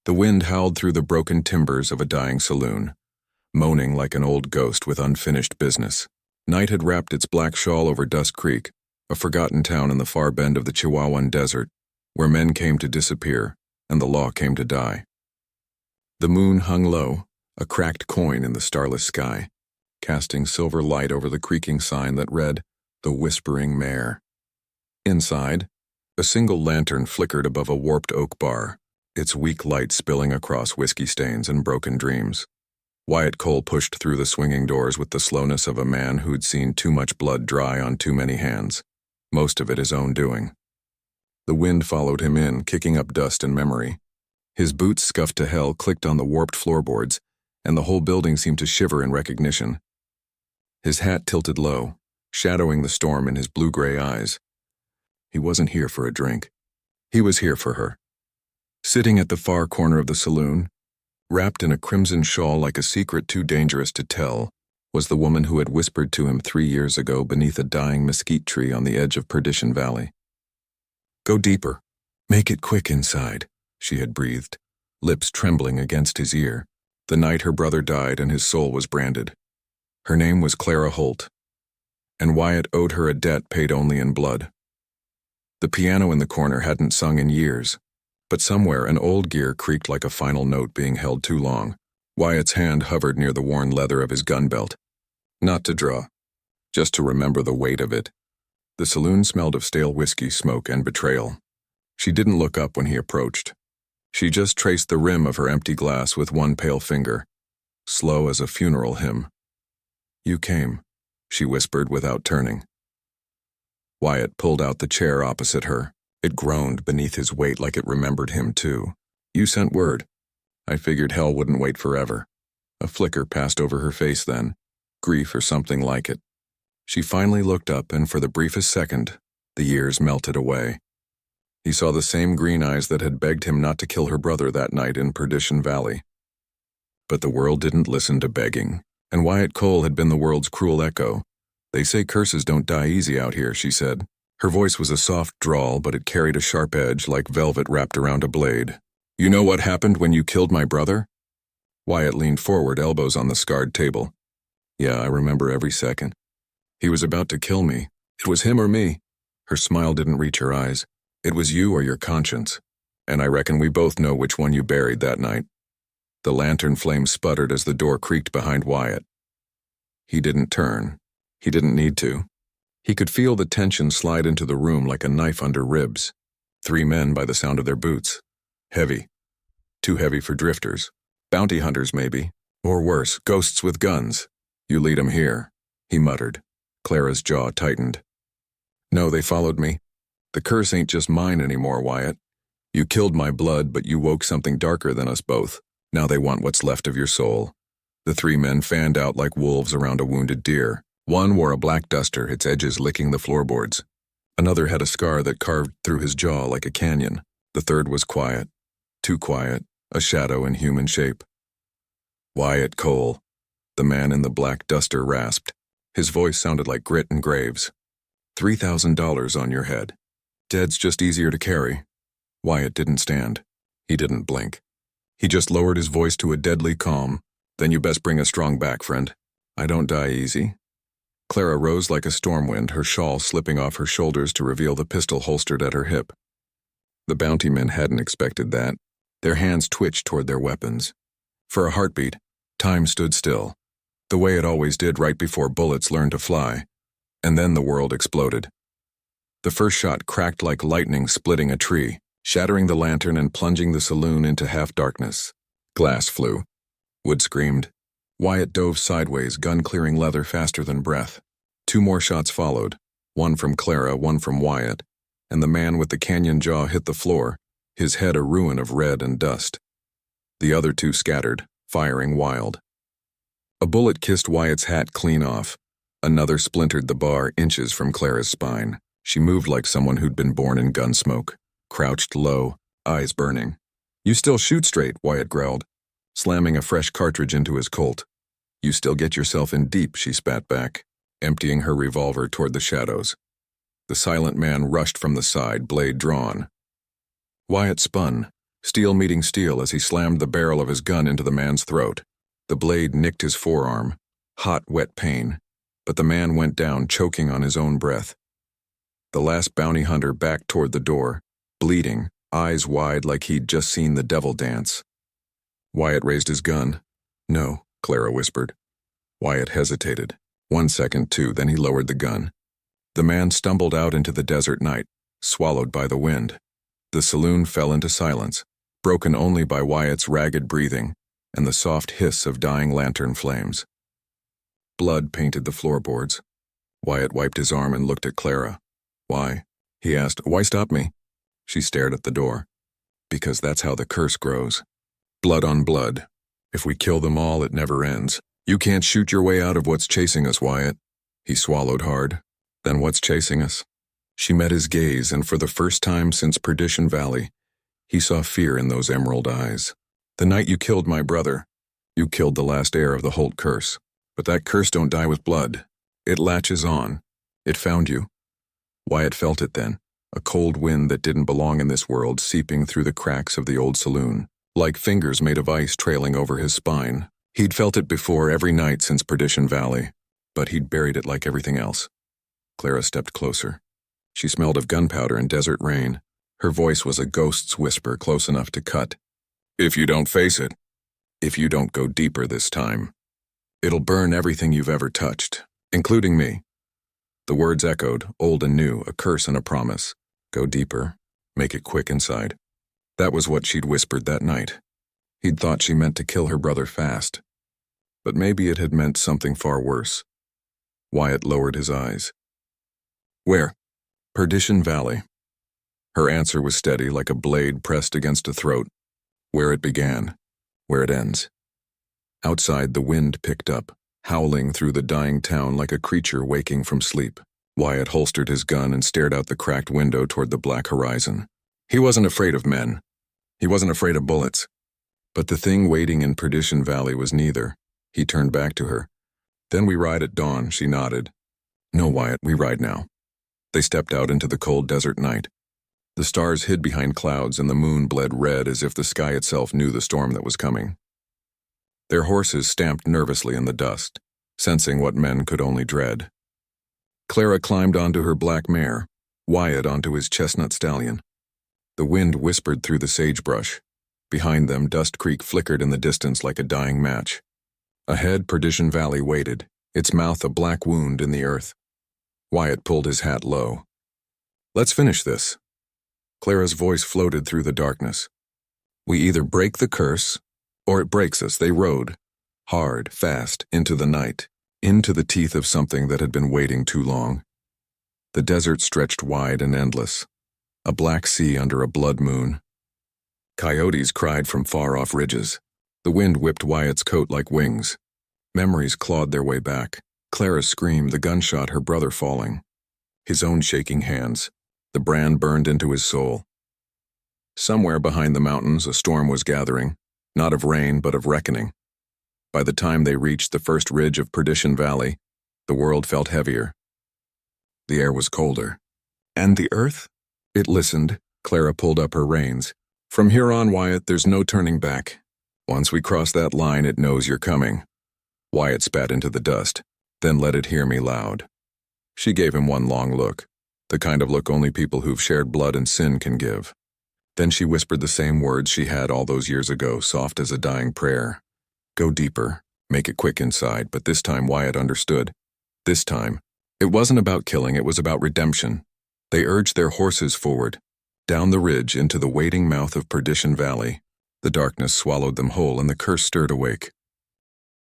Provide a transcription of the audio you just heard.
The wind howled through the broken timbers of a dying saloon, moaning like an old ghost with unfinished business. Night had wrapped its black shawl over Dust Creek, a forgotten town in the far bend of the Chihuahuan Desert, where men came to disappear and the law came to die. The moon hung low, a cracked coin in the starless sky, casting silver light over the creaking sign that read, "The Whispering Mare." Inside, a single lantern flickered above a warped oak bar, its weak light spilling across whiskey stains and broken dreams. Wyatt Cole pushed through the swinging doors with the slowness of a man who'd seen too much blood dry on too many hands, most of it his own doing. The wind followed him in, kicking up dust and memory. His boots, scuffed to hell, clicked on the warped floorboards, and the whole building seemed to shiver in recognition. His hat tilted low, shadowing the storm in his blue-gray eyes. He wasn't here for a drink. He was here for her. Sitting at the far corner of the saloon, wrapped in a crimson shawl like a secret too dangerous to tell, was the woman who had whispered to him 3 years ago beneath a dying mesquite tree on the edge of Perdition Valley. "Go deeper. Make it quick inside," she had breathed, lips trembling against his ear, the night her brother died and his soul was branded. Her name was Clara Holt, and Wyatt owed her a debt paid only in blood. The piano in the corner hadn't sung in years, but somewhere an old gear creaked like a final note being held too long. Wyatt's hand hovered near the worn leather of his gun belt. Not to draw, just to remember the weight of it. The saloon smelled of stale whiskey, smoke, and betrayal. She didn't look up when he approached. She just traced the rim of her empty glass with one pale finger, slow as a funeral hymn. "You came," she whispered without turning. Wyatt pulled out the chair opposite her. It groaned beneath his weight like it remembered him too. "You sent word. I figured hell wouldn't wait forever." A flicker passed over her face then, grief or something like it. She finally looked up, and for the briefest second, the years melted away. He saw the same green eyes that had begged him not to kill her brother that night in Perdition Valley. But the world didn't listen to begging, and Wyatt Cole had been the world's cruel echo. "They say curses don't die easy out here," she said. Her voice was a soft drawl, but it carried a sharp edge like velvet wrapped around a blade. "You know what happened when you killed my brother?" Wyatt leaned forward, elbows on the scarred table. "Yeah, I remember every second. He was about to kill me. It was him or me." Her smile didn't reach her eyes. "It was you or your conscience. And I reckon we both know which one you buried that night." The lantern flame sputtered as the door creaked behind Wyatt. He didn't turn. He didn't need to. He could feel the tension slide into the room like a knife under ribs. 3 men by the sound of their boots. Heavy. Too heavy for drifters. Bounty hunters, maybe. Or worse, ghosts with guns. "You lead 'em here," he muttered. Clara's jaw tightened. "No, they followed me. The curse ain't just mine anymore, Wyatt. You killed my blood, but you woke something darker than us both. Now they want what's left of your soul." The 3 men fanned out like wolves around a wounded deer. One wore a black duster, its edges licking the floorboards. Another had a scar that carved through his jaw like a canyon. The third was quiet. Too quiet, a shadow in human shape. "Wyatt Cole," the man in the black duster rasped. His voice sounded like grit and graves. $3,000 on your head. Dead's just easier to carry." Wyatt didn't stand. He didn't blink. He just lowered his voice to a deadly calm. "Then you best bring a strong back, friend. I don't die easy." Clara rose like a storm wind, her shawl slipping off her shoulders to reveal the pistol holstered at her hip. The bounty men hadn't expected that. Their hands twitched toward their weapons. For a heartbeat, time stood still, the way it always did right before bullets learned to fly. And then the world exploded. The first shot cracked like lightning splitting a tree, shattering the lantern and plunging the saloon into half-darkness. Glass flew. Wood screamed. Wyatt dove sideways, gun clearing leather faster than breath. 2 more shots followed, one from Clara, one from Wyatt, and the man with the canyon jaw hit the floor, his head a ruin of red and dust. The other 2 scattered, firing wild. A bullet kissed Wyatt's hat clean off. Another splintered the bar inches from Clara's spine. She moved like someone who'd been born in gun smoke, crouched low, eyes burning. "You still shoot straight," Wyatt growled, slamming a fresh cartridge into his Colt. "You still get yourself in deep," she spat back, emptying her revolver toward the shadows. The silent man rushed from the side, blade drawn. Wyatt spun, Steel meeting steel as he slammed the barrel of his gun into the man's throat. The blade nicked his forearm. Hot, wet pain. But the man went down, choking on his own breath. The last bounty hunter backed toward the door, bleeding, eyes wide like he'd just seen the devil dance. Wyatt raised his gun. "No," Clara whispered. Wyatt hesitated. 1 second, 2, then he lowered the gun. The man stumbled out into the desert night, swallowed by the wind. The saloon fell into silence, broken only by Wyatt's ragged breathing and the soft hiss of dying lantern flames. Blood painted the floorboards. Wyatt wiped his arm and looked at Clara. "Why?" he asked. "Why stop me?" She stared at the door. "Because that's how the curse grows. Blood on blood. If we kill them all, it never ends. You can't shoot your way out of what's chasing us, Wyatt." He swallowed hard. "Then what's chasing us?" She met his gaze, and for the first time since Perdition Valley, he saw fear in those emerald eyes. "The night you killed my brother, you killed the last heir of the Holt curse. But that curse don't die with blood. It latches on. It found you." Wyatt felt it then, a cold wind that didn't belong in this world seeping through the cracks of the old saloon, like fingers made of ice trailing over his spine. He'd felt it before every night since Perdition Valley, but he'd buried it like everything else. Clara stepped closer. She smelled of gunpowder and desert rain. Her voice was a ghost's whisper close enough to cut. "If you don't face it, if you don't go deeper this time, it'll burn everything you've ever touched, including me." The words echoed, old and new, a curse and a promise. Go deeper. Make it quick inside. That was what she'd whispered that night. He'd thought she meant to kill her brother fast. But maybe it had meant something far worse. Wyatt lowered his eyes. "Where?" "Perdition Valley." Her answer was steady, like a blade pressed against a throat. "Where it began, where it ends." Outside, the wind picked up, howling through the dying town like a creature waking from sleep. Wyatt holstered his gun and stared out the cracked window toward the black horizon. He wasn't afraid of men. He wasn't afraid of bullets. But the thing waiting in Perdition Valley was neither. He turned back to her. "Then we ride at dawn," she nodded. "No, Wyatt, we ride now." They stepped out into the cold desert night. The stars hid behind clouds and the moon bled red as if the sky itself knew the storm that was coming. Their horses stamped nervously in the dust, sensing what men could only dread. Clara climbed onto her black mare, Wyatt onto his chestnut stallion. The wind whispered through the sagebrush. Behind them, Dust Creek flickered in the distance like a dying match. Ahead, Perdition Valley waited, its mouth a black wound in the earth. Wyatt pulled his hat low. "Let's finish this." Clara's voice floated through the darkness. "We either break the curse, or it breaks us." They rode, hard, fast, into the night, into the teeth of something that had been waiting too long. The desert stretched wide and endless, a black sea under a blood moon. Coyotes cried from far-off ridges. The wind whipped Wyatt's coat like wings. Memories clawed their way back. Clara screamed, the gunshot, her brother falling. His own shaking hands. The brand burned into his soul. Somewhere behind the mountains, a storm was gathering, not of rain, but of reckoning. By the time they reached the first ridge of Perdition Valley, the world felt heavier. The air was colder. "And the earth?" It listened. Clara pulled up her reins. "From here on, Wyatt, there's no turning back. Once we cross that line, it knows you're coming." Wyatt spat into the dust, then let it hear me loud. She gave him one long look, the kind of look only people who've shared blood and sin can give. Then she whispered the same words she had all those years ago, soft as a dying prayer. "Go deeper, make it quick inside," but this time Wyatt understood. This time, it wasn't about killing, it was about redemption. They urged their horses forward, down the ridge into the waiting mouth of Perdition Valley. The darkness swallowed them whole and the curse stirred awake.